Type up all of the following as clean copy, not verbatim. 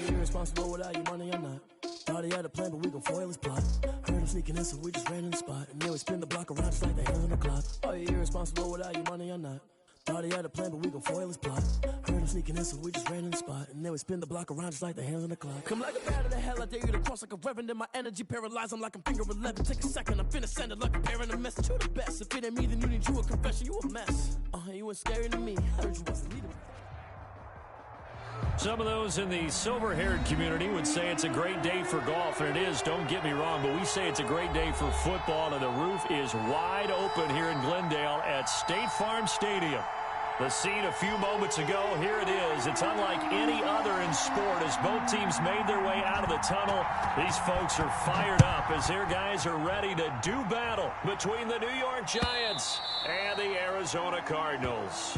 you irresponsible without your money or not? Thought he had a plan, but we gon' foil his plot. Heard him sneaking in, so we just ran in the spot. And then we spin the block around just like the hands on the clock. Are you irresponsible without your money or not? Thought he had a plan, but we gon' foil his plot. Heard him sneaking in, so we just ran in the spot. And then we spin the block around just like the hands on the clock. Come like a bat of the hell, I dare you to cross like a reverend. And my energy paralyzed, I'm like I'm finger 11. Take a second, I'm finna send it like a parent a message. You the best, if it ain't me, then you need you a confession. You a mess, you ain't scary to me. I heard you wasn't leading. Some of those in the silver-haired community would say it's a great day for golf, and it is, don't get me wrong, but we say it's a great day for football, and the roof is wide open here in Glendale at State Farm Stadium. The scene a few moments ago, here it is. It's unlike any other in sport as both teams made their way out of the tunnel. These folks are fired up as their guys are ready to do battle between the New York Giants and the Arizona Cardinals.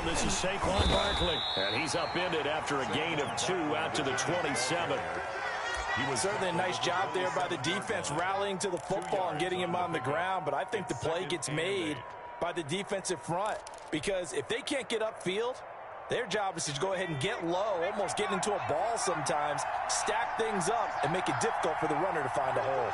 This is Saquon Barkley, and he's upended after a gain of 2 out to the 27. He was certainly a nice job there by the defense rallying to the football and getting him on the ground, but I think the play gets made by the defensive front because if they can't get upfield, their job is to go ahead and get low, almost get into a ball sometimes, stack things up, and make it difficult for the runner to find a hole.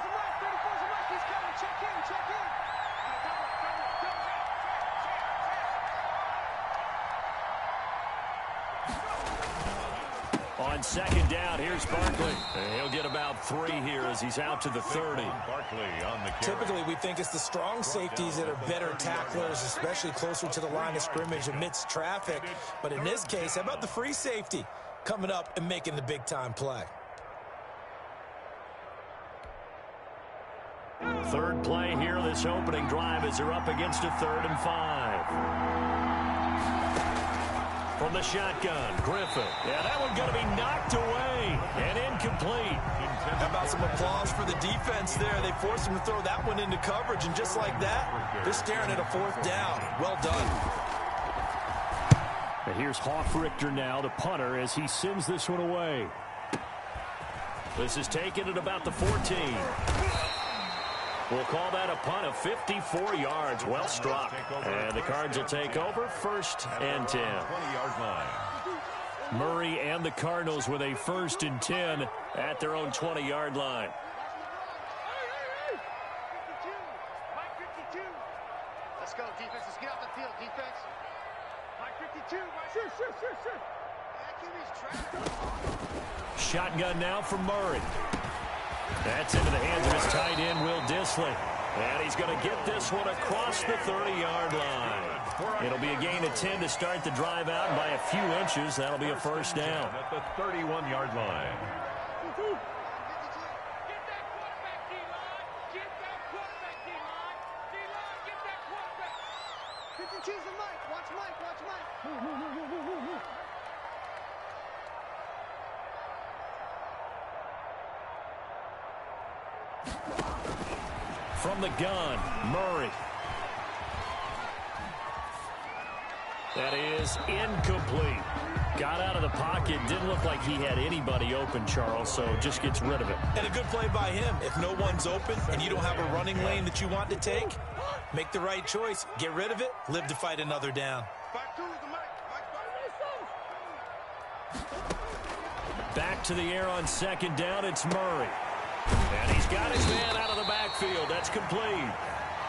On second down, here's Barkley. And he'll get about 3 here as he's out to the 30. Barkley on the carry. Typically, we think it's the strong safeties that are better tacklers, especially closer to the line of scrimmage amidst traffic. But in this case, how about the free safety coming up and making the big-time play? Third play here, this opening drive as they're up against a 3rd and 5. From the shotgun, Griffin. Yeah, that one's going to be knocked away and incomplete. How about some applause for the defense there? They forced him to throw that one into coverage, and just like that, they're staring at a 4th down. Well done. And here's Hoffrichter now, the punter, as he sends this one away. This is taken at about the 14. We'll call that a punt of 54 yards. Well struck. And the Cards will take over 1st and 10. 20-yard line. Murray and the Cardinals with a 1st and 10 at their own 20-yard line. Let's go, defense. Let's get off the field, defense. Mike 52. Shotgun now from Murray. That's into the hands of his tight end, Will Dissly. And he's going to get this one across the 30-yard line. It'll be a gain of 10 to start the drive out, and by a few inches, that'll be a 1st down. At the 31-yard line. From the gun, Murray. That is incomplete. Got out of the pocket. Didn't look like he had anybody open, Charles, so just gets rid of it. And a good play by him. If no one's open and you don't have a running lane that you want to take, make the right choice. Get rid of it. Live to fight another down. Back to the air on 2nd down. It's Murray. And he's got his man out of the backfield. That's complete.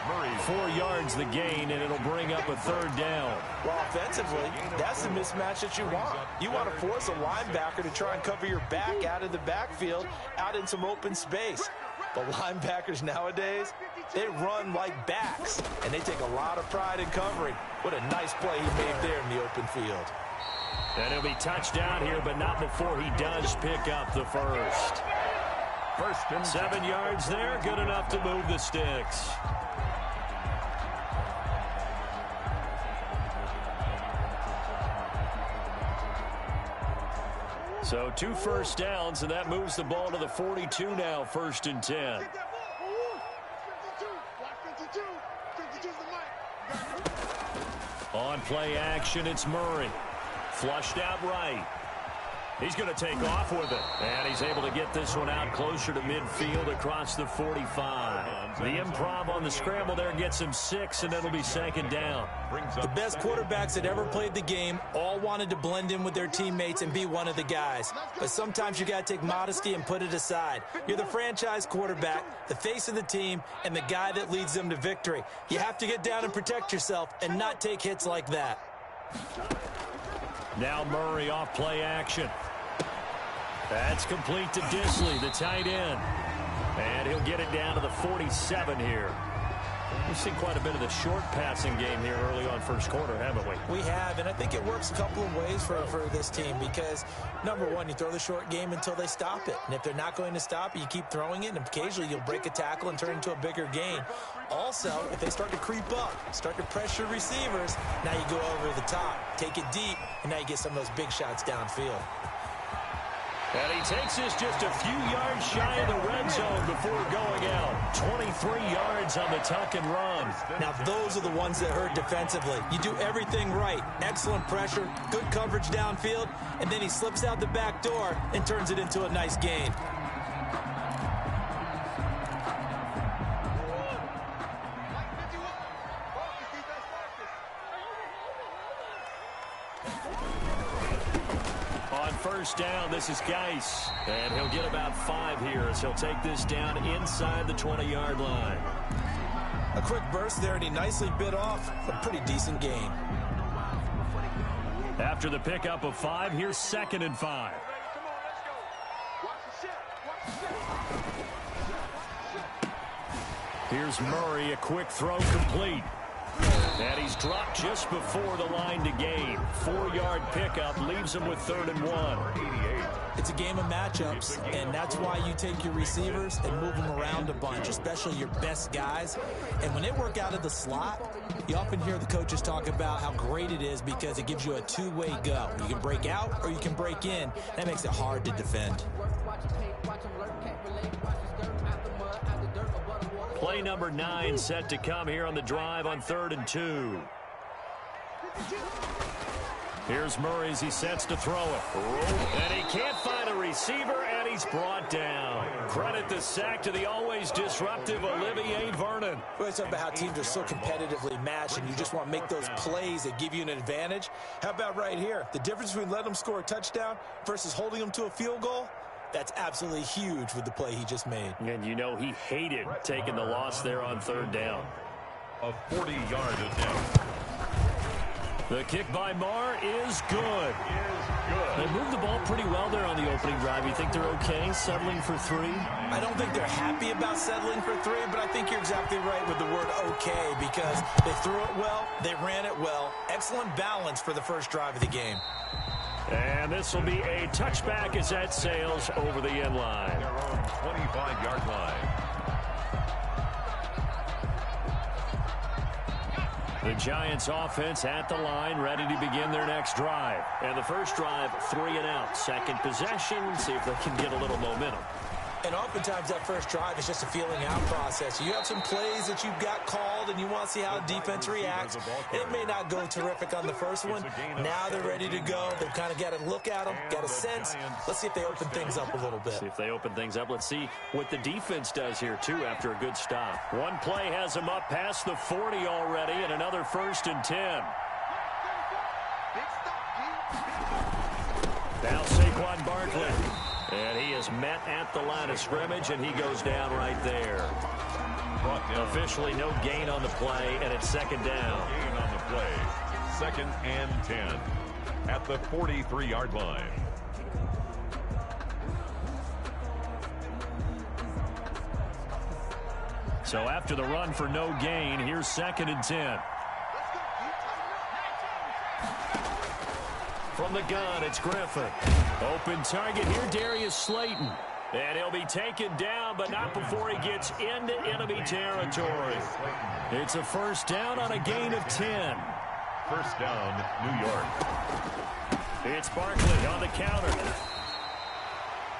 Murray, 4 yards the gain, and it'll bring up a 3rd down. Well, offensively, that's the mismatch that you want. You want to force a linebacker to try and cover your back out of the backfield, out in some open space. The linebackers nowadays, they run like backs, and they take a lot of pride in covering. What a nice play he made there in the open field. And he'll be touchdown here, but not before he does pick up the 1st. 7 yards there, good enough to move the sticks. So 2 first downs, and that moves the ball to the 42 now, 1st and 10. On play action, it's Murray. Flushed out right. He's going to take off with it. And he's able to get this one out closer to midfield across the 45. The improv on the scramble there gets him 6, and it'll be 2nd down. The best quarterbacks that ever played the game all wanted to blend in with their teammates and be one of the guys. But sometimes you got to take modesty and put it aside. You're the franchise quarterback, the face of the team, and the guy that leads them to victory. You have to get down and protect yourself and not take hits like that. Now Murray off play action. That's complete to Disley, the tight end. And he'll get it down to the 47 here. We've seen quite a bit of the short passing game here early on first quarter, haven't we? We have, and I think it works a couple of ways for this team because, number one, you throw the short game until they stop it. And if they're not going to stop it, you keep throwing it, and occasionally you'll break a tackle and turn it into a bigger gain. Also, if they start to creep up, start to pressure receivers, now you go over the top, take it deep, and now you get some of those big shots downfield. And he takes this just a few yards shy of the red zone before going out. 23 yards on the tuck and run. Now, those are the ones that hurt defensively. You do everything right. Excellent pressure, good coverage downfield, and then he slips out the back door and turns it into a nice gain. First down, this is Geis, and he'll get about 5 here as he'll take this down inside the 20-yard line. A quick burst there, and he nicely bit off a pretty decent gain. After the pickup of 5, here's 2nd and 5. Here's Murray, a quick throw complete. And he's dropped just before the line to gain. 4-yard pickup leaves him with 3rd and 1. It's a game of matchups, and that's why you take your receivers and move them around a bunch, especially your best guys. And when they work out of the slot, you often hear the coaches talk about how great it is because it gives you a two-way go. You can break out or you can break in. That makes it hard to defend. Play number 9 set to come here on the drive on 3rd and 2. Here's Murray as he sets to throw it. And he can't find a receiver, and he's brought down. Credit the sack to the always disruptive Olivier Vernon. We're talking about how teams are so competitively matched, and you just want to make those plays that give you an advantage. How about right here? The difference between letting them score a touchdown versus holding them to a field goal? That's absolutely huge with the play he just made. And you know he hated taking the loss there on 3rd down. A 40-yard attempt. The kick by Marr is good. They moved the ball pretty well there on the opening drive. You think they're okay settling for 3? I don't think they're happy about settling for 3, but I think you're exactly right with the word okay because they threw it well, they ran it well. Excellent balance for the first drive of the game. And this will be a touchback as that sails over the end line. Their own 25-yard line. The Giants offense at the line, ready to begin their next drive. And the first drive, 3 and out. Second possession, see if they can get a little momentum. And oftentimes that first drive is just a feeling out process. You have some plays that you've got called and you want to see how the defense reacts. It may not go terrific on the first one. Now they're ready to go. They've kind of got to look at them, got a sense. Let's see if they open things up a little bit. See if they open things up. Let's see what the defense does here, too, after a good stop. One play has them up past the 40 already, and another 1st and 10. Now Saquon Barkley. And he is met at the line of scrimmage, and he goes down right there. Officially no gain on the play, and it's 2nd down. Gain on the play. 2nd and 10 at the 43-yard line. So after the run for no gain, here's 2nd and 10. From the gun, it's Griffin. Open target here, Darius Slayton. And he'll be taken down, but not before he gets into enemy territory. It's a 1st down on a gain of 10. 1st down, New York. It's Barkley on the counter.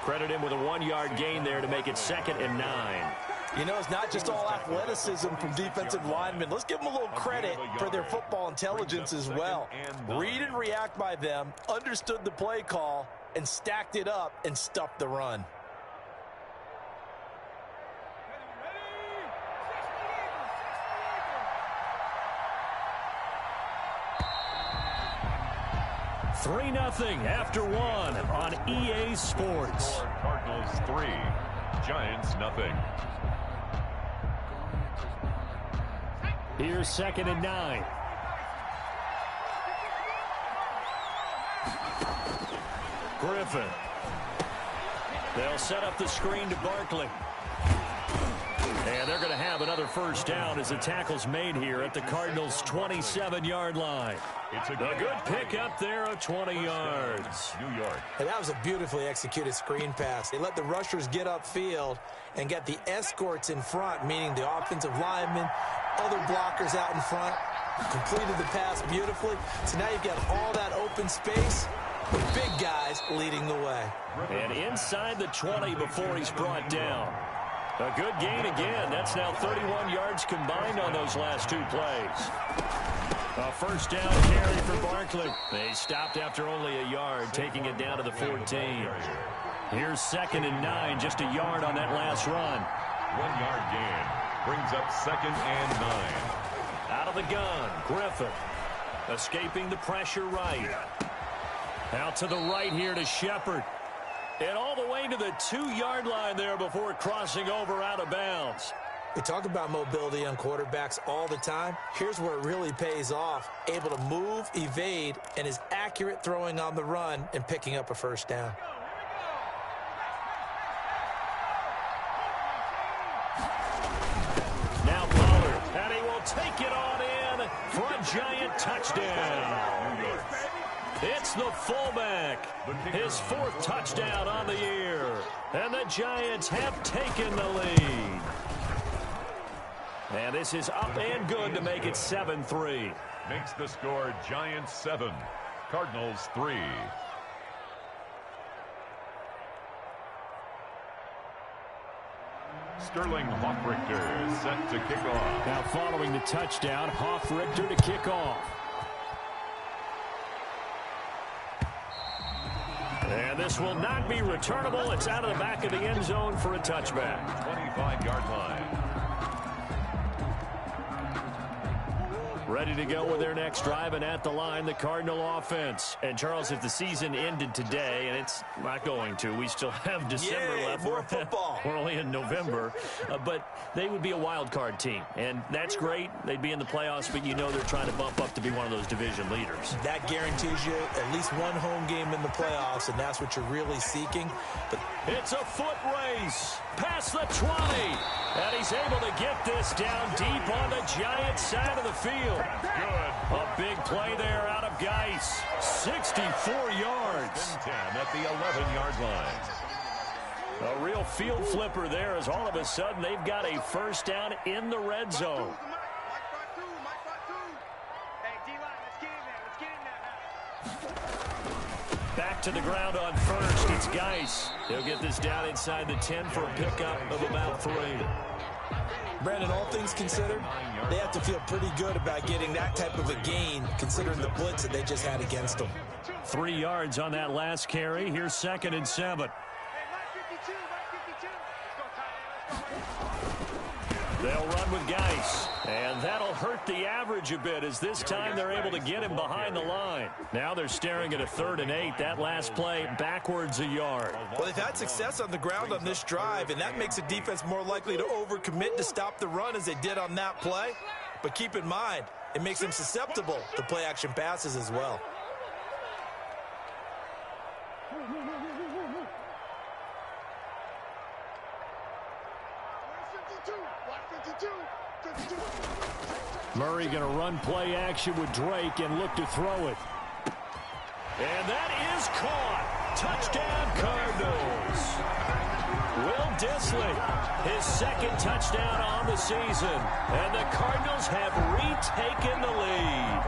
Credit him with a 1-yard gain there to make it 2nd and 9. You know, it's not just all athleticism from defensive linemen. Let's give them a little credit for their football intelligence as well. Read and react by them, understood the play call, and stacked it up and stuffed the run. Three 0 after 1 on EA Sports. Cardinals 3, Giants 0. Here's 2nd and 9. Griffin. They'll set up the screen to Barkley. And they're going to have another first down as the tackle's made here at the Cardinals' 27-yard line. It's a good pickup there of 20 yards. New York. And that was a beautifully executed screen pass. They let the rushers get upfield and get the escorts in front, meaning the offensive linemen, other blockers out in front, completed the pass beautifully. So now you've got all that open space, the big guys leading the way. And inside the 20 before he's brought down. A good gain again. That's now 31 yards combined on those last 2 plays. A first down carry for Barkley. They stopped after only a yard, taking it down to the 14. Here's 2nd and 9, just a yard on that last run. 1-yard gain brings up 2nd and 9. Out of the gun, Griffin. Escaping the pressure right. Out to the right here to Shepard. And all the way to the 2-yard line there before crossing over out of bounds. We talk about mobility on quarterbacks all the time. Here's where it really pays off. Able to move, evade, and is accurate throwing on the run and picking up a first down. Now Pollard, and he will take it on in for a Giant touchdown. It's the fullback. His 4th touchdown on the year. And the Giants have taken the lead. And this is up and good to make it 7-3. Makes the score Giants 7, Cardinals 3. Sterling Hoffrichter set to kick off. Now following the touchdown, Hoffrichter to kick off. And this will not be returnable. It's out of the back of the end zone for a touchback. 25-yard line. Ready to go with their next drive, and at the line, the Cardinal offense. And, Charles, if the season ended today, and it's not going to, we still have December left. More football. We're only in November. But they would be a wild card team, and that's great. They'd be in the playoffs, but you know they're trying to bump up to be one of those division leaders. That guarantees you at least one home game in the playoffs, and that's what you're really seeking. But it's a foot race past the 20, and he's able to get this down deep on the Giants side of the field. Good. A big play there out of Geis. 64 yards. 10 at the 11-yard line. A real field flipper there as all of a sudden they've got a first down in the red zone. Back to the ground on first. It's Geis. He'll get this down inside the 10 for a pickup of about 3. Brandon, all things considered, they have to feel pretty good about getting that type of a gain, considering the blitz that they just had against them. 3 yards on that last carry. Here's 2nd and 7. They'll run with Geis, and that'll hurt the average a bit as this time they're able to get him behind the line. Now they're staring at a 3rd and 8. That last play backwards a yard. Well, they've had success on the ground on this drive, and that makes the defense more likely to overcommit to stop the run as they did on that play. But keep in mind, it makes them susceptible to play-action passes as well. Murray going to run play action with Drake and look to throw it. And that is caught. Touchdown, Cardinals. Will Dissly, his 2nd touchdown on the season. And the Cardinals have retaken the lead.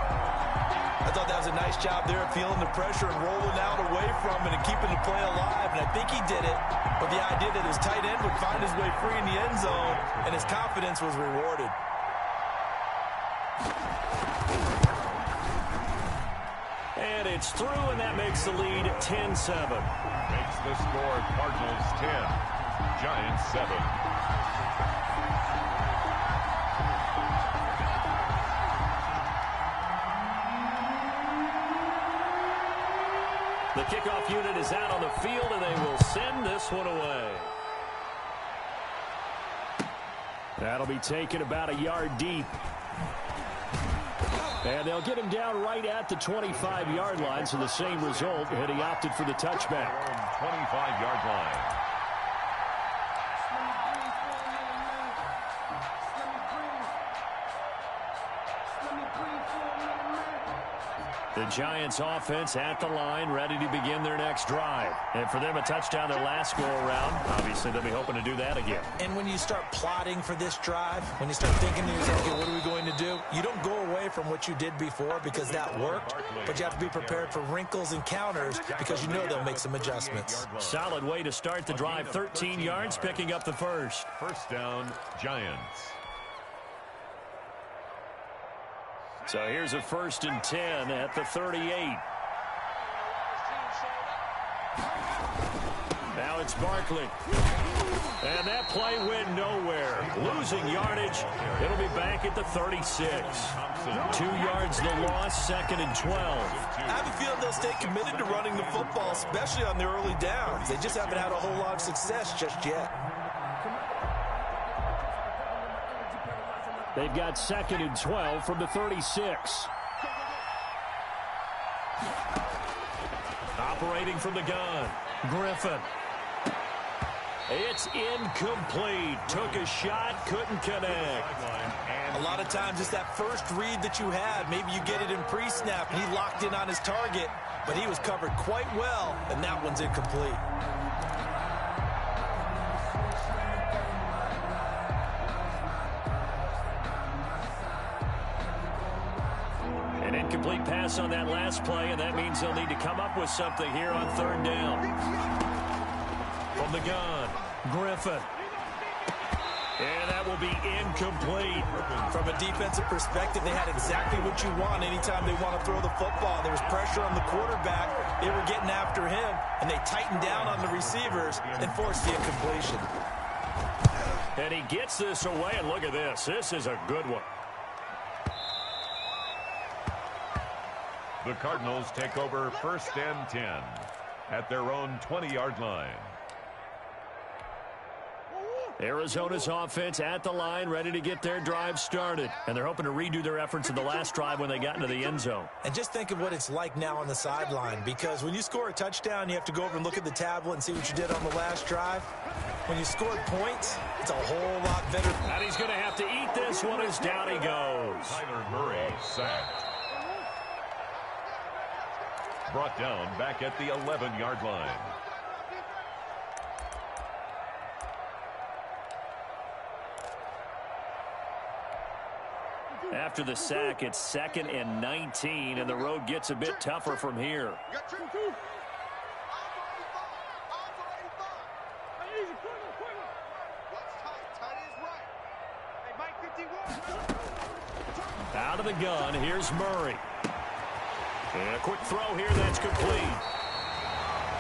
I thought that was does a nice job there of feeling the pressure and rolling out away from it and keeping the play alive. And I think he did it with the idea that his tight end would find his way free in the end zone, and his confidence was rewarded. And it's through, and that makes the lead 10-7. Makes the score Cardinals 10, Giants 7. The kickoff unit is out on the field, and they will send this one away. That'll be taken about a yard deep. And they'll get him down right at the 25-yard line, so the same result, and he opted for the touchback. 25-yard line. The Giants offense at the line, ready to begin their next drive. And for them, a touchdown their last go-around. Obviously, they'll be hoping to do that again. And when you start plotting for this drive, when you start thinking to yourself, okay, what are we going to do? You don't go away from what you did before because that worked, but you have to be prepared for wrinkles and counters because you know they'll make some adjustments. Solid way to start the drive. 13 yards, picking up the first. First down, Giants. So here's a 1st and 10 at the 38. Now it's Barkley. And that play went nowhere. Losing yardage. It'll be back at the 36. 2 yards the loss, 2nd and 12. I have a feeling they'll stay committed to running the football, especially on their early downs. They just haven't had a whole lot of success just yet. They've got 2nd and 12 from the 36. Operating from the gun, Griffin. It's incomplete. Took a shot, couldn't connect. A lot of times it's that first read that you had. Maybe you get it in pre-snap, and he locked in on his target, but he was covered quite well, and that one's incomplete. An incomplete pass on that last play, and that means they'll need to come up with something here on 3rd down. From the gun, Griffin. And that will be incomplete. From a defensive perspective, they had exactly what you want anytime they want to throw the football. There was pressure on the quarterback. They were getting after him, and they tightened down on the receivers and forced the incompletion. And he gets this away, and look at this. This is a good one. The Cardinals take over 1st and 10 at their own 20-yard line. Arizona's offense at the line, ready to get their drive started. And they're hoping to redo their efforts in the last drive when they got into the end zone. And just think of what it's like now on the sideline, because when you score a touchdown, you have to go over and look at the tablet and see what you did on the last drive. When you scored points, it's a whole lot better. And he's going to have to eat this one as down he goes. Tyler Murray sacked. Brought down back at the 11-yard line. After the sack, it's 2nd and 19, and the road gets a bit tougher from here. Out of the gun, here's Murray. And a quick throw here, that's complete.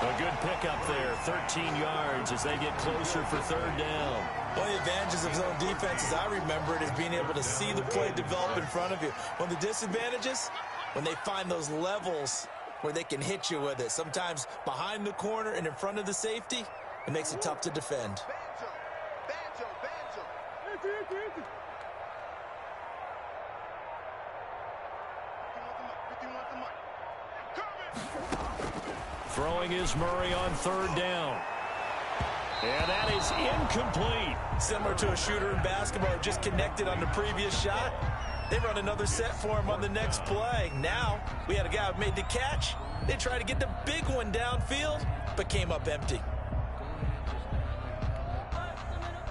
A good pickup there, 13 yards as they get closer for 3rd down. One of the advantages of zone defense, as I remember it, is being able to see the play develop in front of you. One of the disadvantages, when they find those levels where they can hit you with it. Sometimes behind the corner and in front of the safety, it makes it tough to defend. Throwing is Murray on 3rd down. And that is incomplete. Similar to a shooter in basketball, just connected on the previous shot. They run another set for him on the next play. Now, we had a guy who made the catch. They tried to get the big one downfield, but came up empty.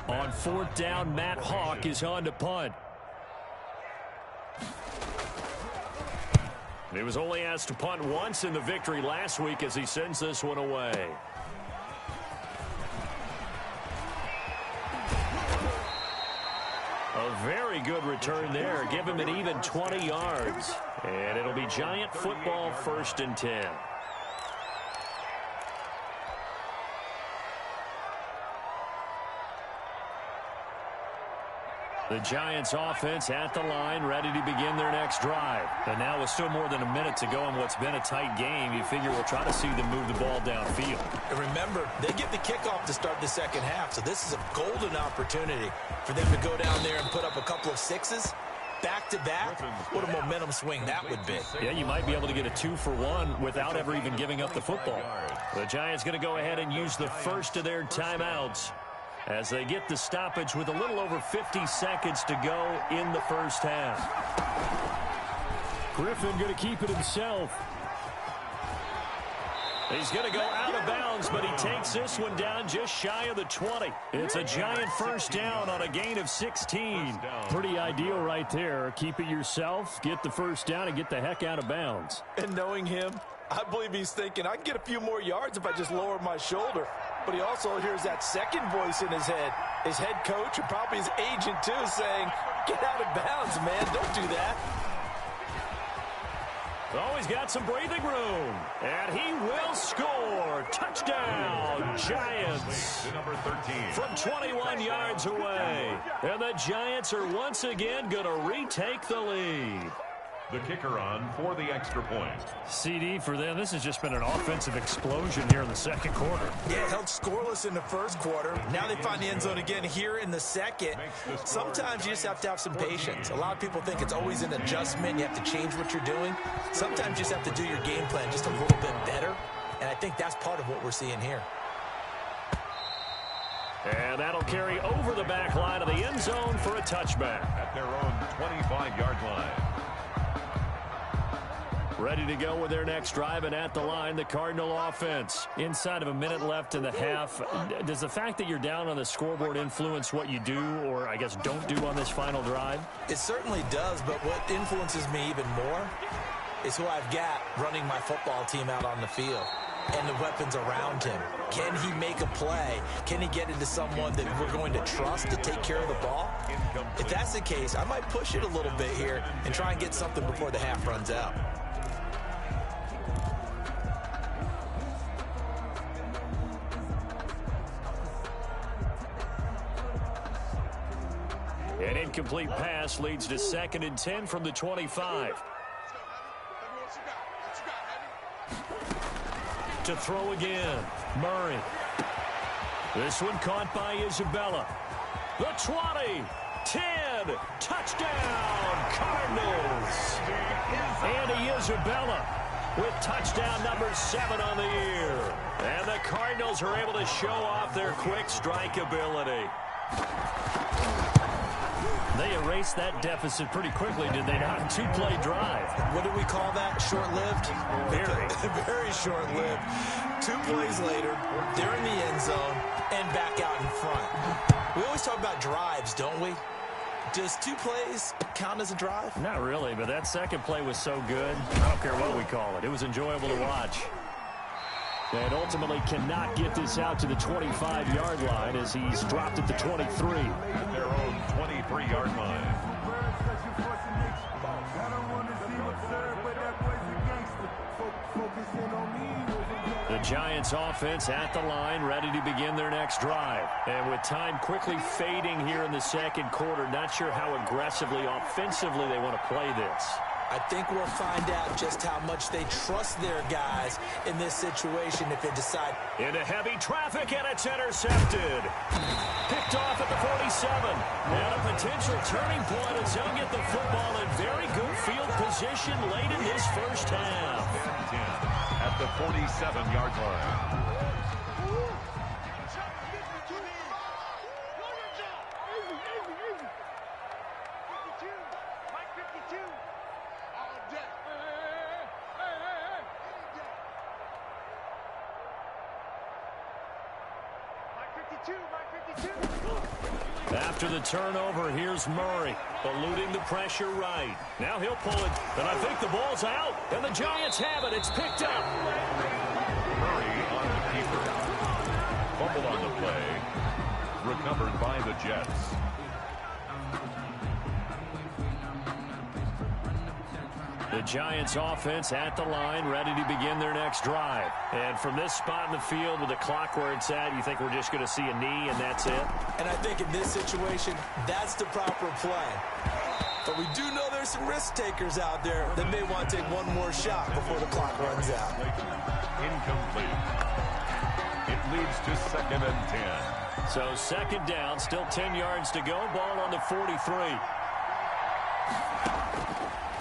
On 4th down, Matt Hawk is on to punt. He was only asked to punt once in the victory last week as he sends this one away. A very good return there. Give him an even 20 yards. And it'll be Giant football, 1st and 10. The Giants offense at the line, ready to begin their next drive. And now with still more than a minute to go in what's been a tight game, you figure we'll try to see them move the ball downfield. And remember, they get the kickoff to start the second half, so this is a golden opportunity for them to go down there and put up a couple of sixes back-to-back. What a momentum swing that would be. Yeah, you might be able to get a 2-for-1 without ever even giving up the football. The Giants going to go ahead and use the first of their timeouts as they get the stoppage with a little over 50 seconds to go in the first half. Griffin going to keep it himself. He's going to go out of bounds, but he takes this one down just shy of the 20. It's a Giant first down on a gain of 16. Pretty ideal right there. Keep it yourself, get the first down, and get the heck out of bounds. And knowing him, I believe he's thinking, I can get a few more yards if I just lower my shoulder. But he also hears that second voice in his head coach, and probably his agent too, saying, get out of bounds, man, don't do that. Oh, he's got some breathing room, and he will score. Touchdown, Giants. Number 13. From 21 yards away. And the Giants are once again going to retake the lead. The kicker on for the extra point. CD for them. This has just been an offensive explosion here in the second quarter. Yeah, held scoreless in the first quarter. Now they find the end zone again here in the second. Sometimes you just have to have some patience. A lot of people think it's always an adjustment. You have to change what you're doing. Sometimes you just have to do your game plan just a little bit better. And I think that's part of what we're seeing here. And that'll carry over the back line of the end zone for a touchback. At their own 25-yard line. Ready to go with their next drive, and at the line, the Cardinal offense. Inside of a minute left in the half, does the fact that you're down on the scoreboard influence what you do, or I guess don't do on this final drive? It certainly does, but what influences me even more is who I've got running my football team out on the field and the weapons around him. Can he make a play? Can he get into someone that we're going to trust to take care of the ball? If that's the case, I might push it a little bit here and try and get something before the half runs out. An incomplete pass leads to 2nd and 10 from the 25. To throw again, Murray. This one caught by Isabella. The 20, 10, touchdown, Cardinals. Andy Isabella with touchdown number 7 on the year. And the Cardinals are able to show off their quick strike ability. They erased that deficit pretty quickly, did they not? 2-play drive. What do we call that? Short-lived? Very. Very short-lived. 2 plays later, they're in the end zone and back out in front. We always talk about drives, don't we? Does 2 plays count as a drive? Not really, but that second play was so good. I don't care what we call it. It was enjoyable to watch. And ultimately cannot get this out to the 25-yard line as he's dropped at the 23. At their own 23-yard line. The Giants offense at the line, ready to begin their next drive. And with time quickly fading here in the second quarter, not sure how aggressively, offensively they want to play this. I think we'll find out just how much they trust their guys in this situation if they decide. Into heavy traffic, and it's intercepted. Picked off at the 47. And a potential turning point as he'll get the football in very good field position late in this first half. At the 47-yard line. After the turnover, here's Murray, eluding the pressure right. Now he'll pull it, and I think the ball's out, and the Giants have it. It's picked up. Murray on the keeper. Fumbled on the play. Recovered by the Jets. The Giants offense at the line, ready to begin their next drive. And from this spot in the field with the clock where it's at, you think we're just going to see a knee and that's it? And I think in this situation, that's the proper play. But we do know there's some risk takers out there that may want to take one more shot before the clock runs out. Incomplete. It leads to 2nd and 10. So 2nd down, still 10 yards to go. Ball on the 43.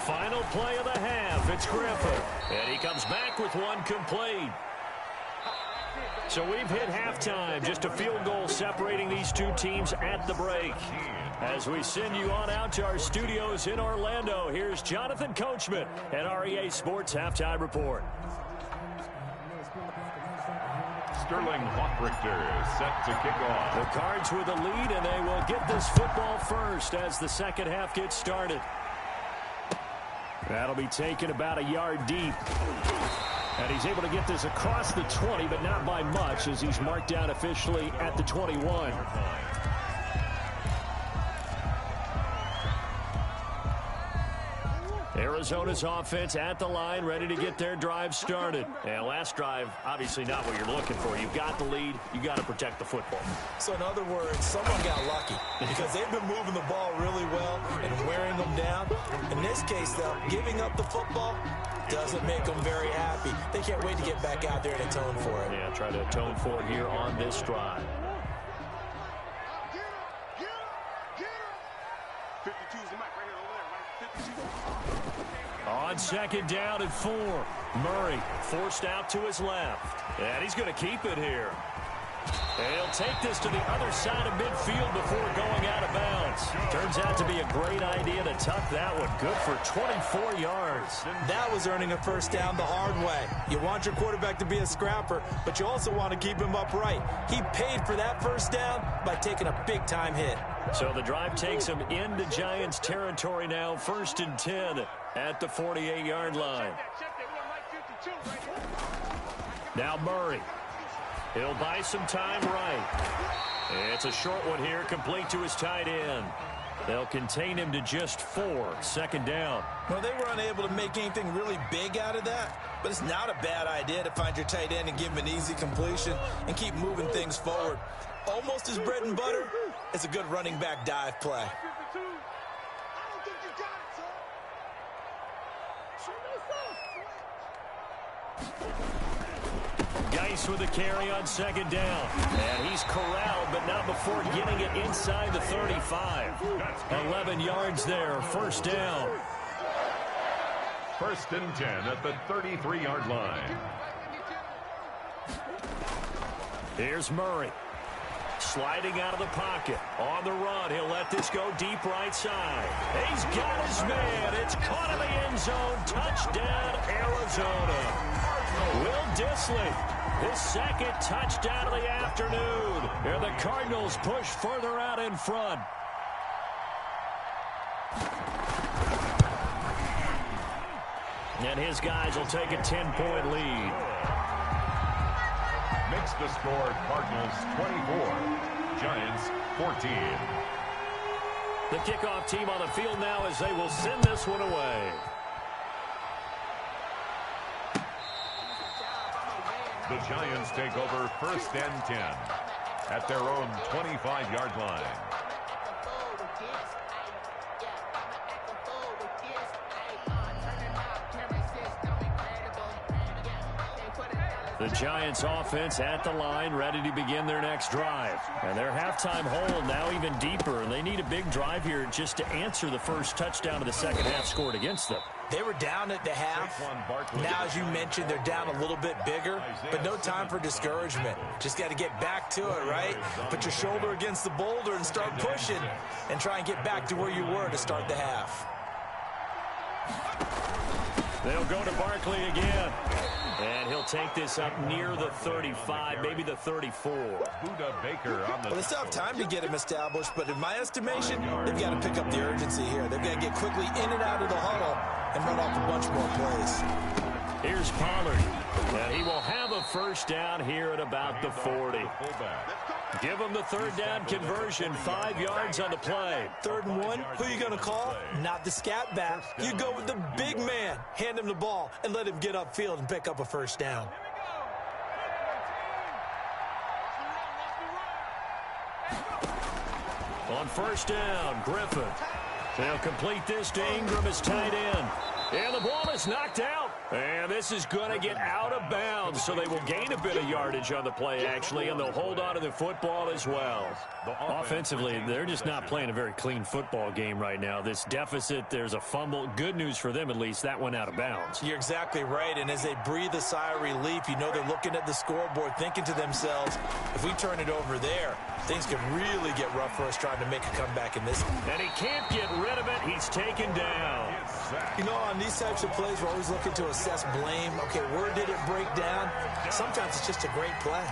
Final play of the half. It's Griffin. And he comes back with one complete. So we've hit halftime. Just a field goal separating these two teams at the break. As we send you on out to our studios in Orlando, here's Jonathan Coachman at REA Sports Halftime Report. Sterling Hawkrichter set to kick off. The Cards with the lead, and they will get this football first as the second half gets started. That'll be taken about a yard deep. And he's able to get this across the 20, but not by much, as he's marked down officially at the 21. Arizona's offense at the line, ready to get their drive started. And last drive, obviously not what you're looking for. You've got the lead. You got to protect the football. So in other words, someone got lucky because they've been moving the ball really well and wearing them down. In this case, though, giving up the football doesn't make them very happy. They can't wait to get back out there and atone for it. Yeah, try to atone for it here on this drive. On 2nd down and 4. Murray forced out to his left. And he's going to keep it here. And he'll take this to the other side of midfield before going out of bounds. Turns out to be a great idea to tuck that one. Good for 24 yards. That was earning a first down the hard way. You want your quarterback to be a scrapper, but you also want to keep him upright. He paid for that first down by taking a big-time hit. So the drive takes him into Giants territory now. 1st and 10 at the 48-yard line. Now Murray. He'll buy some time right. It's a short one here, complete to his tight end. They'll contain him to just 4. 2nd down. Well, they were unable to make anything really big out of that, but it's not a bad idea to find your tight end and give him an easy completion and keep moving things forward. Almost his bread and butter. It's a good running back dive play. Geis with the carry on 2nd down. And he's corralled, but not before getting it inside the 35. 11 yards there, 1st down. 1st and 10 at the 33-yard line. Here's Murray. Sliding out of the pocket. On the run, he'll let this go deep right side. He's got his man. It's caught in the end zone. Touchdown, Arizona. Will Dissly, his 2nd touchdown of the afternoon. And the Cardinals push further out in front. And his guys will take a 10-point lead. Makes the score Cardinals 24, Giants 14. The kickoff team on the field now as they will send this one away. The Giants take over 1st and 10 at their own 25-yard line. The Giants offense at the line, ready to begin their next drive. And their halftime hole now even deeper, and they need a big drive here just to answer the first touchdown of the second half scored against them. They were down at the half. Now, as you mentioned, they're down a little bit bigger, but no time for discouragement. Just got to get back to it, right? Put your shoulder against the boulder and start pushing and try and get back to where you were to start the half. They'll go to Barkley again. And he'll take this up near the 35, maybe the 34. Buda Baker on the Well, they still have time to get him established, but in my estimation, they've got to pick up the urgency here. They've got to get quickly in and out of the huddle and run off a bunch more plays. Here's Pollard. And he will have a first down here at about the 40. Give him the third down conversion, 5 yards on the play. 3rd and 1, who are you going to call? Not the scat back. You go with the big man. Hand him the ball and let him get upfield and pick up a first down. On first down, Griffin. They'll complete this to Ingram as tight end. And the ball is knocked out. And this is going to get out of bounds, so they will gain a bit of yardage on the play, actually, and they'll hold on to the football as well. Offensively, they're just not playing a very clean football game right now. This deficit, there's a fumble. Good news for them, at least. That went out of bounds. You're exactly right, and as they breathe a sigh of relief, you know they're looking at the scoreboard, thinking to themselves, if we turn it over there, things could really get rough for us trying to make a comeback in this one. And he can't get rid of it. He's taken down. You know, on these types of plays, we're always looking to assess blame. Okay, where did it break down? Sometimes it's just a great play.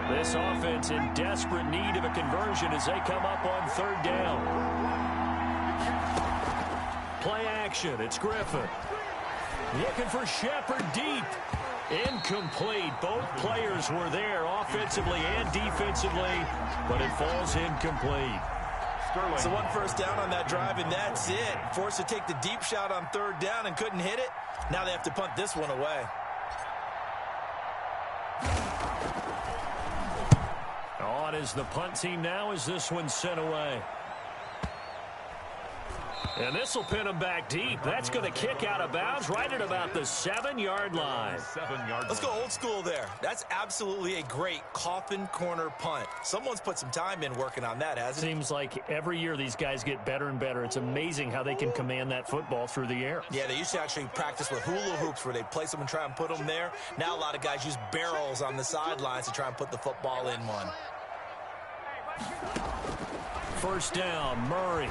This offense in desperate need of a conversion as they come up on 3rd down. Play action. It's Griffin. Looking for Shepard deep. Incomplete. Both players were there offensively and defensively, but it falls incomplete. So 1 first down on that drive, and that's it. Forced to take the deep shot on 3rd down and couldn't hit it. Now they have to punt this one away. On is the punt team now as this one's sent away. And this will pin him back deep. That's going to kick out of bounds right at about the 7-yard line. Let's go old school there. That's absolutely a great coffin corner punt. Someone's put some time in working on that, hasn't it? Seems like every year these guys get better and better. It's amazing how they can command that football through the air. Yeah, they used to actually practice with hula hoops where they place them and try and put them there. Now a lot of guys use barrels on the sidelines to try and put the football in one. First down, Murray.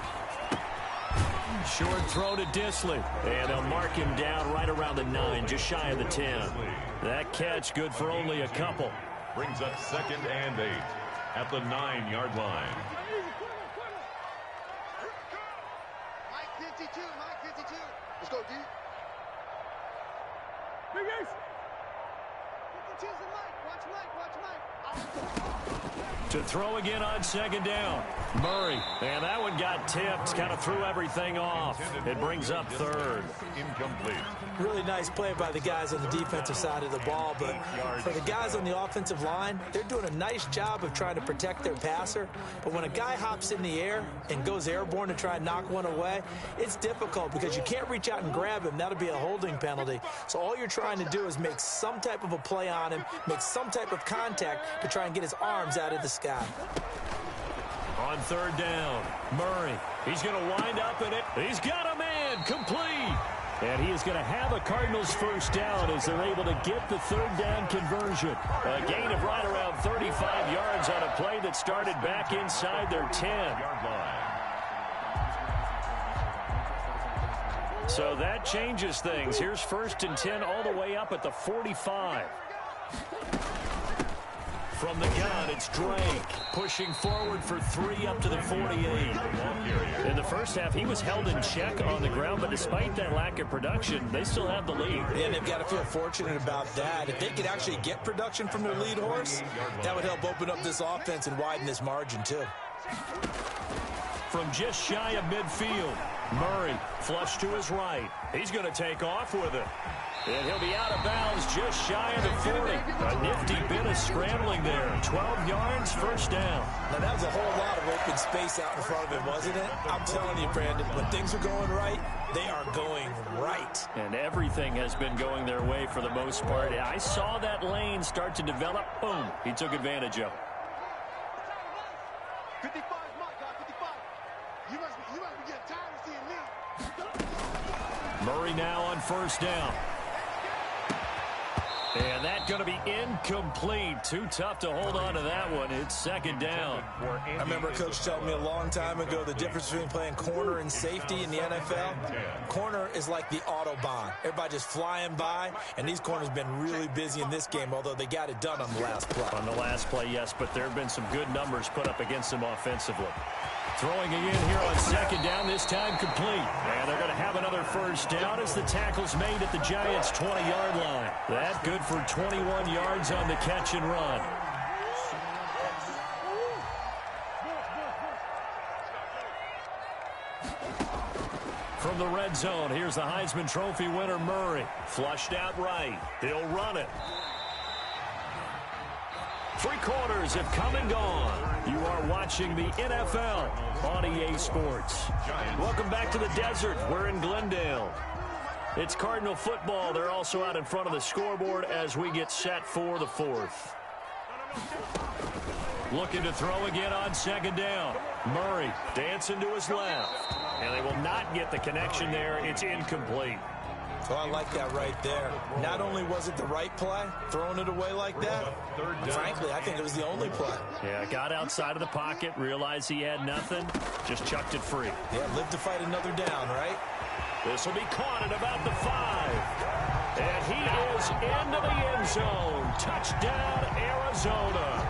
Short throw to Disley. And they'll mark him down right around the 9, just shy of the 10. That catch good for only a couple. Brings up 2nd and 8 at the 9-yard line. Mike 52, Mike 52. Let's go, D. Big Ace. 52's the Mike. Watch Mike, watch Mike. To throw again on 2nd down. Murray. And that one got tipped. Kind of threw everything off. It brings up 3rd. Incomplete. Really nice play by the guys on the defensive side of the ball, but for the guys on the offensive line, they're doing a nice job of trying to protect their passer. But when a guy hops in the air and goes airborne to try and knock one away, it's difficult because you can't reach out and grab him. That'll be a holding penalty. So all you're trying to do is make some type of a play on him, make some type of contact to try and get his arms out of the sky. On 3rd down, Murray. He's going to wind up in it. He's got a man complete. And he is going to have a Cardinals first down as they're able to get the 3rd down conversion. A gain of right around 35 yards on a play that started back inside their 10. So that changes things. Here's 1st and 10 all the way up at the 45. From the gun, it's Drake pushing forward for 3 up to the 48. In the first half, he was held in check on the ground, but despite that lack of production, they still have the lead. And they've got to feel fortunate about that. If they could actually get production from their lead horse, that would help open up this offense and widen this margin, too. From just shy of midfield, Murray flush to his right. He's going to take off with it. And he'll be out of bounds just shy of the 40. A nifty bit of scrambling there. 12 yards, first down. Now, that was a whole lot of open space out in front of him, wasn't it? I'm telling you, Brandon, when things are going right, they are going right. And everything has been going their way for the most part. I saw that lane start to develop. Boom. He took advantage of it. 55 is my guy, 55. You must be getting tired of seeing me. Murray now on first down. And that's going to be incomplete. Too tough to hold on to that one. It's second down. I remember a coach telling me a long time ago the difference between playing corner and safety in the NFL. Corner is like the Autobahn. Everybody just flying by, and these corners have been really busy in this game, although they got it done on the last play. On the last play, yes, but there have been some good numbers put up against them offensively. Throwing again here on second down, this time complete. And they're going to have another first down as the tackle's made at the Giants' 20-yard line. That good for 21 yards on the catch and run. From the red zone, here's the Heisman Trophy winner, Murray. Flushed out right. He'll run it. 3 quarters have come and gone. You are watching the NFL on EA Sports. Welcome back to the desert. We're in Glendale. It's Cardinal football. They're also out in front of the scoreboard as we get set for the 4th. Looking to throw again on second down. Murray dancing to his left. And they will not get the connection there. It's incomplete. So I like that right there. Not only was it the right play, throwing it away like that, frankly, I think it was the only play. Yeah, got outside of the pocket, realized he had nothing, just chucked it free. Yeah, live to fight another down, right? This will be caught at about the 5. And he is into the end zone. Touchdown, Arizona.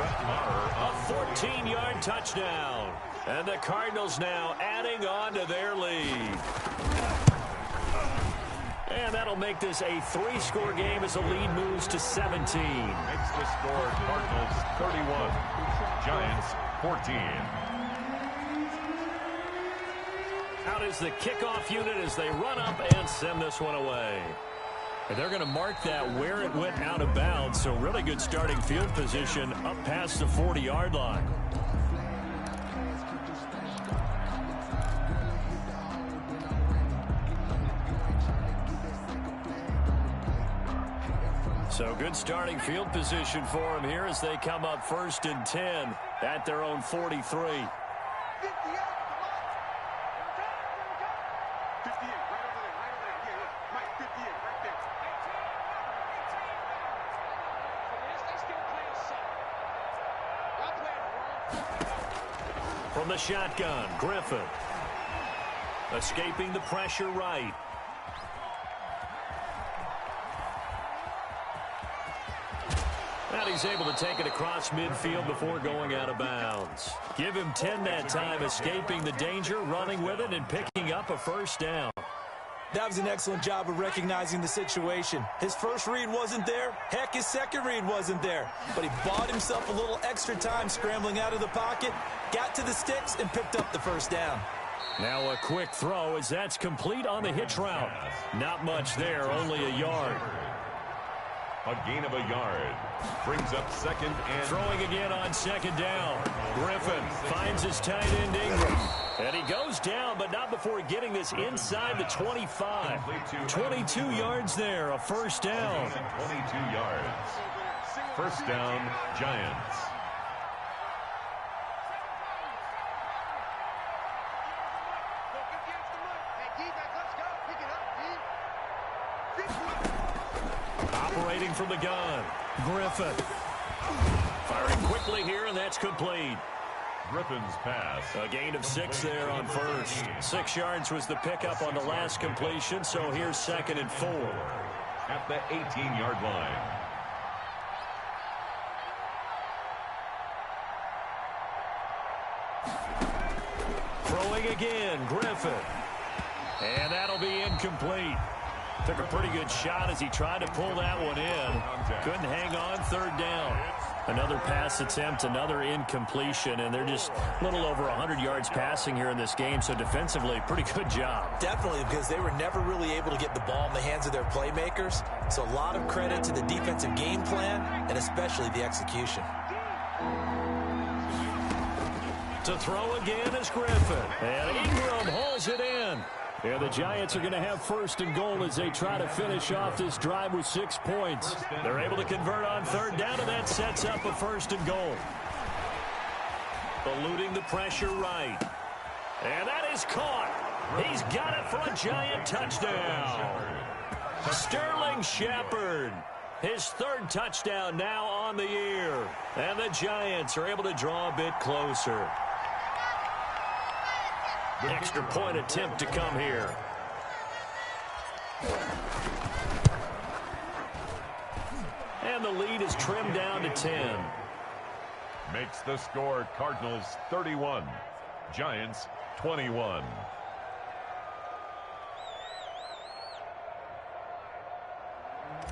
A 14-yard touchdown. And the Cardinals now adding on to their lead. And that'll make this a 3-score game as the lead moves to 17. Makes the score Cardinals 31, Giants 14. Out is the kickoff unit as they run up and send this one away. And they're going to mark that where it went out of bounds, so really good starting field position up past the 40-yard line. So good starting field position for them here as they come up 1st and 10 at their own 43. From the shotgun, Griffin. Escaping the pressure right. And he's able to take it across midfield before going out of bounds. Give him 10 that time, escaping the danger, running with it, and picking up a first down. That was an excellent job of recognizing the situation. His first read wasn't there. Heck, his second read wasn't there. But he bought himself a little extra time scrambling out of the pocket, got to the sticks, and picked up the first down. Now a quick throw as that's complete on the hitch route. Not much there, only a yard. A gain of a yard. Brings up second and... Throwing again on second down. Griffin finds his tight end Ingram. And he goes down, but not before getting this inside the 25. 22 yards there, a first down. 22 yards. First down, Giants. Operating from the gun, Griffin. Firing quickly here, and that's complete. Griffin's pass. A gain of 6 there on first. 6 yards was the pickup on the last completion, so here's 2nd and 4. At the 18-yard line. Throwing again, Griffin. And that'll be incomplete. Took a pretty good shot as he tried to pull that one in. Couldn't hang on, 3rd down. Another pass attempt, another incompletion, and they're just a little over 100 yards passing here in this game, so defensively, pretty good job. Definitely, because they were never really able to get the ball in the hands of their playmakers, so a lot of credit to the defensive game plan, and especially the execution. To throw again is Griffin, and Ingram hauls it in. Yeah, the Giants are going to have 1st and goal as they try to finish off this drive with 6 points. They're able to convert on 3rd down, and that sets up a 1st and goal. Eluding the pressure right. And that is caught. He's got it for a Giant touchdown. Sterling Shepard. His third touchdown now on the year. And the Giants are able to draw a bit closer. Extra point attempt to come here. And the lead is trimmed down to 10. Makes the score Cardinals 31, Giants 21.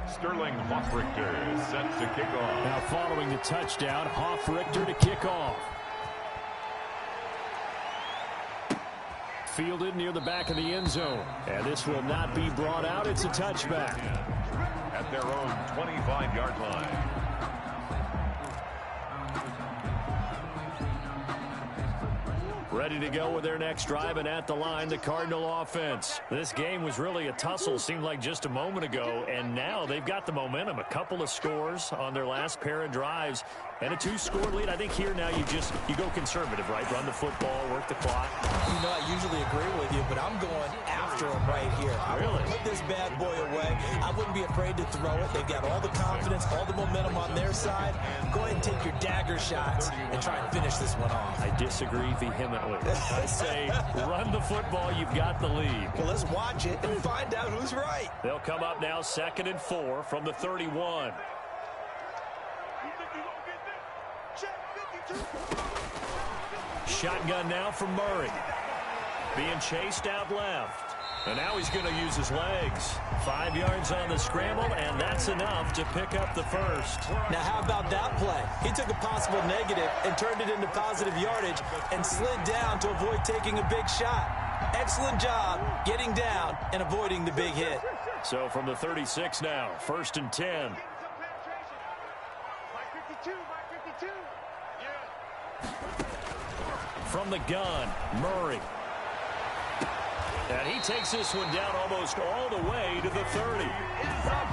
Sterling Hoffrichter set to kick off. Now following the touchdown, Hoffrichter to kick off. Fielded near the back of the end zone. And this will not be brought out. It's a touchback. At their own 25-yard line. Ready to go with their next drive, and at the line, the Cardinal offense. This game was really a tussle, seemed like just a moment ago, and now they've got the momentum. A couple of scores on their last pair of drives, and a 2-score lead. I think here now you go conservative, right? Run the football, work the clock. You know, I usually agree with you, but I'm going after him right here. I Really? want to put this bad boy away. I wouldn't be afraid to throw it. They've got all the confidence, all the momentum on their side. Go ahead and take your dagger shots and try and finish this one off. I disagree vehemently. I say run the football. You've got the lead. Well, let's watch it and find out who's right. They'll come up now 2nd and 4 from the 31. Shotgun now from Murray. Being chased out left. And now he's going to use his legs. 5 yards on the scramble, and that's enough to pick up the first. Now, how about that play? He took a possible negative and turned it into positive yardage and slid down to avoid taking a big shot. Excellent job getting down and avoiding the big hit. So from the 36 now, 1st and 10. From the gun, Murray. And he takes this one down almost all the way to the 30.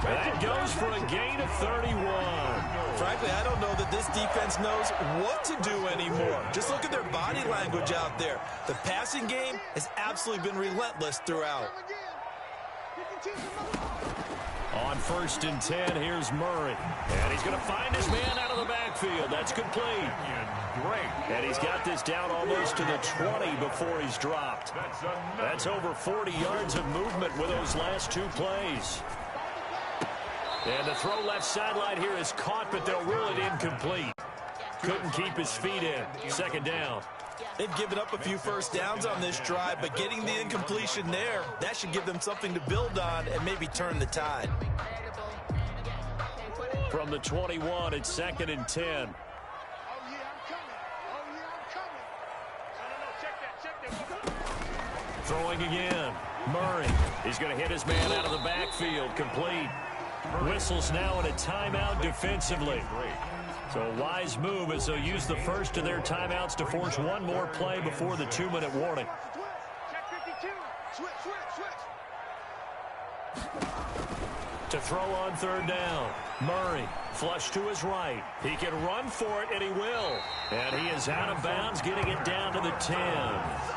That goes for a gain of 31. Frankly, I don't know that this defense knows what to do anymore. Just look at their body language out there. The passing game has absolutely been relentless throughout. On 1st and 10, here's Murray. And he's going to find his man out of the backfield. That's complete. Great. And he's got this down almost to the 20 before he's dropped. That's over 40 yards of movement with those last 2 plays. And the throw left sideline here is caught, but they'll rule it incomplete. Couldn't keep his feet in. 2nd down. They've given up a few first downs on this drive, but getting the incompletion there, that should give them something to build on and maybe turn the tide. From the 21, it's 2nd and 10. Throwing again. Murray. He's going to hit his man out of the backfield. Complete. Whistles now in a timeout defensively. So a wise move as they'll use the first of their timeouts to force one more play before the 2-minute warning. To throw on 3rd down. Murray, flush to his right. He can run for it, and he will. And he is out of bounds, getting it down to the 10.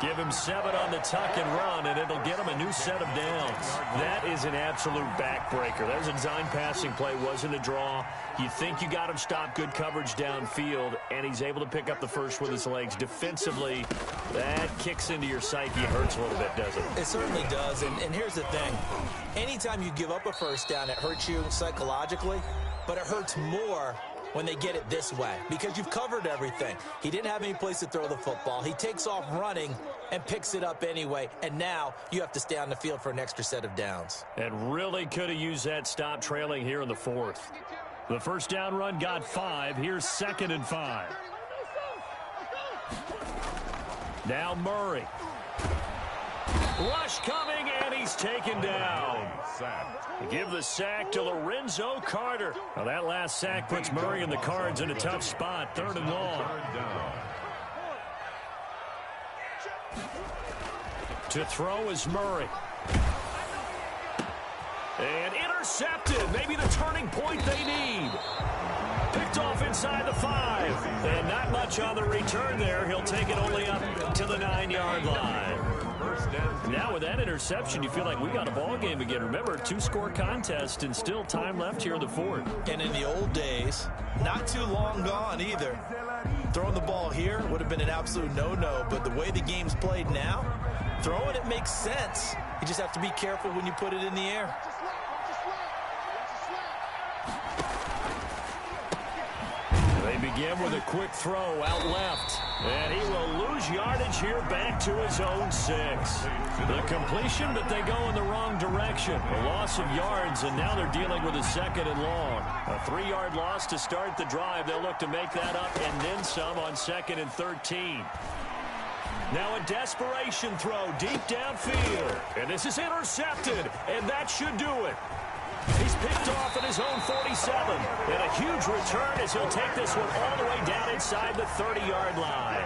Give him 7 on the tuck and run, and it'll get him a new set of downs. That is an absolute backbreaker. That was a design passing play, wasn't a draw. You think you got him stopped, good coverage downfield, and he's able to pick up the first with his legs. Defensively, that kicks into your psyche. It hurts a little bit, doesn't it? It certainly does, and here's the thing. Anytime you give up a first down, it hurts you psychologically, but it hurts more when they get it this way because you've covered everything. He didn't have any place to throw the football. He takes off running and picks it up anyway, and now you have to stay on the field for an extra set of downs. And really could have used that stop trailing here in the 4th. The first down run got 5. Here's 2nd and 5. Now Murray. Rush coming, and he's taken down. Give the sack to Lorenzo Carter. Now that last sack puts Murray and the Cards in a tough spot. 3rd and long. To throw is Murray. And intercepted. Maybe the turning point they need. Picked off inside the 5. And not much on the return there. He'll take it only up to the 9-yard line. first and Now with that interception, you feel like we got a ball game again. Remember, 2-score contest and still time left here in the fourth. And in the old days, not too long gone either, throwing the ball here would have been an absolute no-no. But the way the game's played now, throwing it makes sense. You just have to be careful when you put it in the air. They begin with a quick throw out left. And he will lose yardage here back to his own 6. The completion, but they go in the wrong direction. A loss of yards, and now they're dealing with a 2nd and long. A 3-yard loss to start the drive. They'll look to make that up and then some on 2nd and 13. Now a desperation throw deep downfield. And this is intercepted, and that should do it. He's picked off at his own 47. And a huge return as he'll take this one all the way down inside the 30-yard line.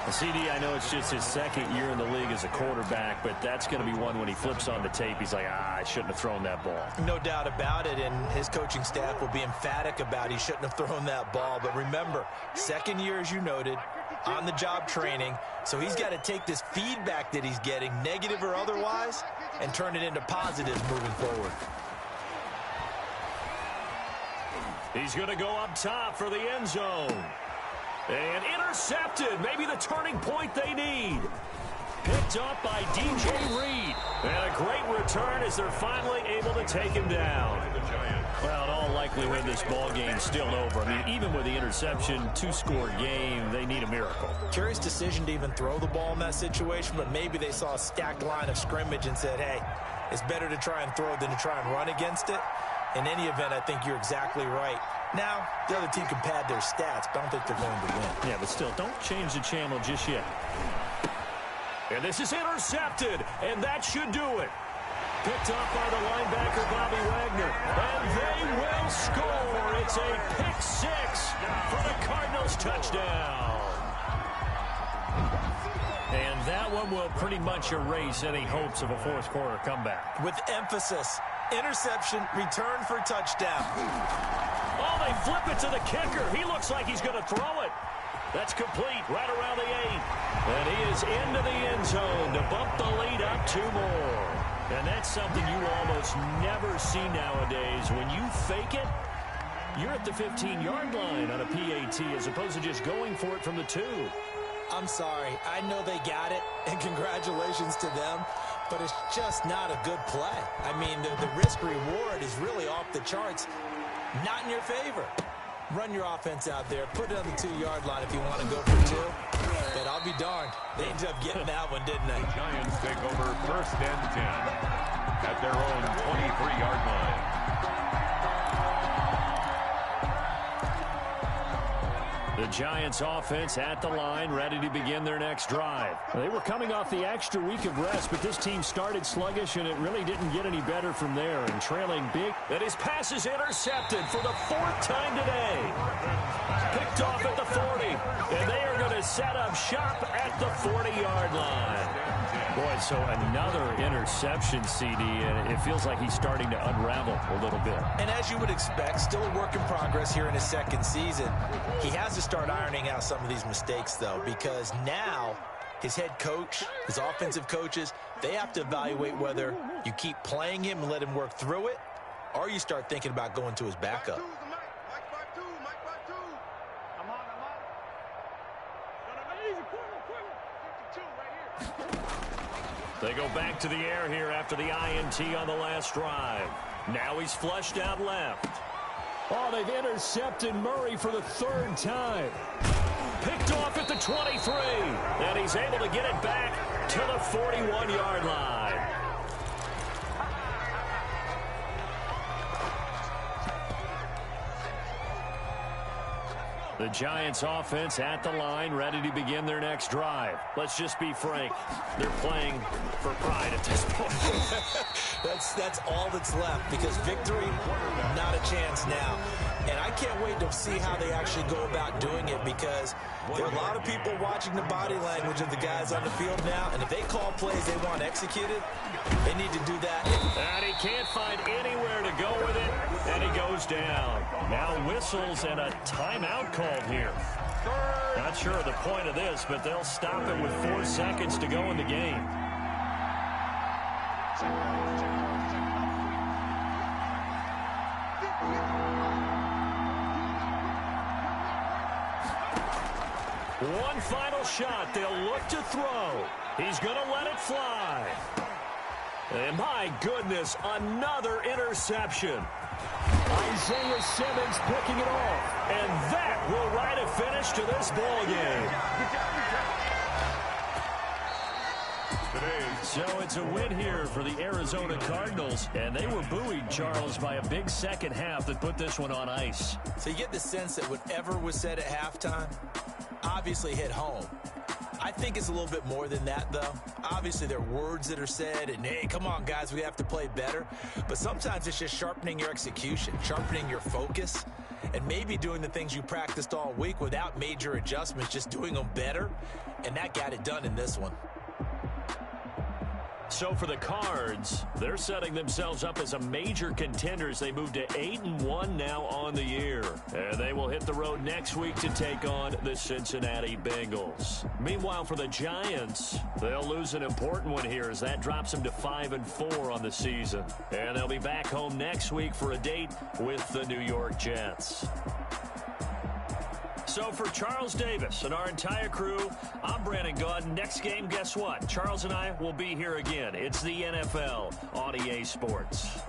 CD, I know it's just his 2nd year in the league as a quarterback, but that's going to be one when he flips on the tape. He's like, I shouldn't have thrown that ball. No doubt about it, and his coaching staff will be emphatic about he shouldn't have thrown that ball. But remember, 2nd year, as you noted, on-the-job training, so he's got to take this feedback that he's getting, negative or otherwise, and turn it into positives moving forward. He's going to go up top for the end zone. And intercepted. Maybe the turning point they need. Picked up by DJ Reed. And a great return as they're finally able to take him down. Well, in all likelihood, this ball game's still over. I mean, even with the interception, 2-score game, they need a miracle. Curious decision to even throw the ball in that situation, but maybe they saw a stacked line of scrimmage and said, hey, it's better to try and throw than to try and run against it. In any event, I think you're exactly right. Now, the other team can pad their stats, but I don't think they're going to win. Yeah, but still, don't change the channel just yet. And this is intercepted, and that should do it. Picked up by the linebacker, Bobby Wagner. And they will score. It's a pick 6 for the Cardinals touchdown. And that one will pretty much erase any hopes of a fourth-quarter comeback. With emphasis, interception, return for touchdown. Oh, they flip it to the kicker. He looks like he's going to throw it. That's complete right around the 8. And he is into the end zone to bump the lead up 2 more. And that's something you almost never see nowadays. When you fake it, you're at the 15-yard line on a PAT as opposed to just going for it from the 2. I'm sorry. I know they got it, and congratulations to them, but it's just not a good play. I mean, the risk-reward is really off the charts. Not in your favor. Run your offense out there. Put it on the 2-yard line if you want to go for 2. But I'll be darned. They ended up getting that one, didn't they? the Giants take over 1st and 10 at their own 23-yard line. The Giants offense at the line, ready to begin their next drive. They were coming off the extra week of rest, but this team started sluggish, and it really didn't get any better from there. And trailing big, and his pass is intercepted for the 4th time today. Picked off at the 40, and they are going to set up shop at the 40-yard line. Boy, so another interception, CD, and it feels like he's starting to unravel a little bit. And as you would expect, still a work in progress here in his 2nd season. He has to start ironing out some of these mistakes, though, because now his head coach, his offensive coaches, they have to evaluate whether you keep playing him and let him work through it, or you start thinking about going to his backup. They go back to the air here after the INT on the last drive. Now he's flushed out left. Oh, they've intercepted Murray for the 3rd time. Picked off at the 23. And he's able to get it back to the 41-yard line. The Giants offense at the line, ready to begin their next drive. Let's just be frank. They're playing for pride at this point. That's all that's left, because victory, not a chance now. And I can't wait to see how they actually go about doing it, because there are a lot of people watching the body language of the guys on the field now, and if they call plays they want executed, they need to do that. And he can't find anywhere to go with it, and he goes down. Now whistles and a timeout called here. Not sure of the point of this, but they'll stop it with 4 seconds to go in the game. One final shot. They'll look to throw. He's going to let it fly. And my goodness, another interception. Isaiah Simmons picking it off. And that will write a finish to this ball game. So it's a win here for the Arizona Cardinals, and they were buoyed, Charles, by a big second half that put this one on ice. So you get the sense that whatever was said at halftime obviously hit home. I think it's a little bit more than that, though. Obviously, there are words that are said, and, hey, come on, guys, we have to play better. But sometimes it's just sharpening your execution, sharpening your focus, and maybe doing the things you practiced all week without major adjustments, just doing them better, and that got it done in this one. So for the Cards, they're setting themselves up as a major contender as they move to 8-1 now on the year. And they will hit the road next week to take on the Cincinnati Bengals. Meanwhile, for the Giants, they'll lose an important one here as that drops them to 5-4 on the season. And they'll be back home next week for a date with the New York Jets. So for Charles Davis and our entire crew, I'm Brandon Gaudin. Next game, guess what? Charles and I will be here again. It's the NFL on EA Sports.